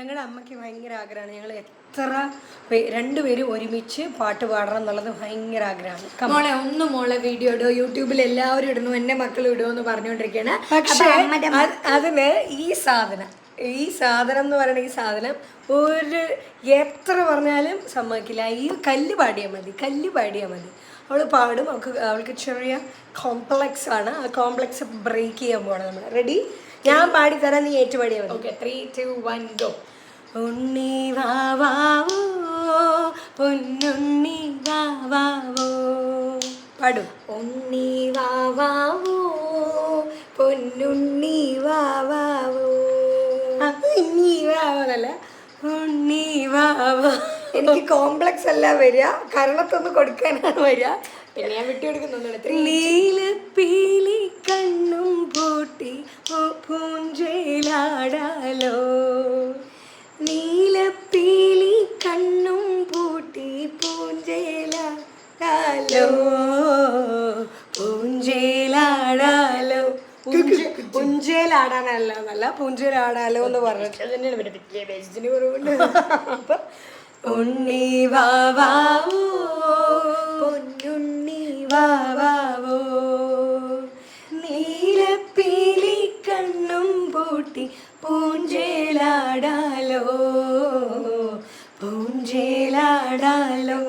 ഞങ്ങളുടെ അമ്മയ്ക്ക് ഭയങ്കര ആഗ്രഹമാണ്. ഞങ്ങൾ എത്ര രണ്ടുപേരും ഒരുമിച്ച് പാട്ട് പാടണം എന്നുള്ളത് ഭയങ്കര ആഗ്രഹമാണ്. മോളെ വീഡിയോ ഇടുമോ, യൂട്യൂബിൽ എല്ലാവരും ഇടുന്നു, എൻ്റെ മക്കൾ ഇടുമോ എന്ന് പറഞ്ഞുകൊണ്ടിരിക്കുകയാണ്. പക്ഷേ അതിന് ഈ സാധനം എന്ന് പറയുന്ന ഈ സാധനം ഒരു എത്ര പറഞ്ഞാലും സമ്മതിക്കില്ല. ഈ കല്ല് പാടിയാൽ മതി. അവൾ പാടും. അവൾക്ക് ചെറിയ കോംപ്ലക്സ് ആണ്. ആ കോംപ്ലക്സ് ബ്രേക്ക് ചെയ്യാൻ പോകണം നമ്മൾ. റെഡി? ഞാൻ പാടിത്തരാം, നീ ഏറ്റുപാടിയാൽ മതി. Okay, 3, 2, 1 go. ഉണ്ണി വാവാവോ പൊന്നുണ്ണി വാവാവോ. പാടും. ഉണ്ണി വാവാവോ പൊന്നുണ്ണി വാവാവോ. ഉണ്ണി വാവല്ല, ഉണ്ണി വാവോ. എനിക്ക് കോംപ്ലക്സ് അല്ല വരിക, കരണത്തൊന്ന് കൊടുക്കാനാണ് വരിക. പിന്നെ ഞാൻ വിട്ടുകൊടുക്കുന്നുണ്ട്. നീലപ്പീലി കണ്ണും പൂട്ടി പൂഞ്ചേലാടാലോ. നീലപ്പീലി കണ്ണും പൂട്ടി പൂഞ്ചേലാടാലോ. പൂഞ്ചേലാടാലോ. പുഞ്ചേലാടാനല്ല എന്നല്ല, പൂഞ്ചേലാടാലോ എന്ന് പറഞ്ഞിട്ട് കുറവുണ്ട്. അപ്പൊ ഉണ്ണി വാവാവോ പൊന്നുണ്ണി വാവാവോ. നീലപ്പീലി കണ്ണും പൂട്ടി പൂഞ്ചേലാടാലോ. പൂഞ്ചേലാടാലോ.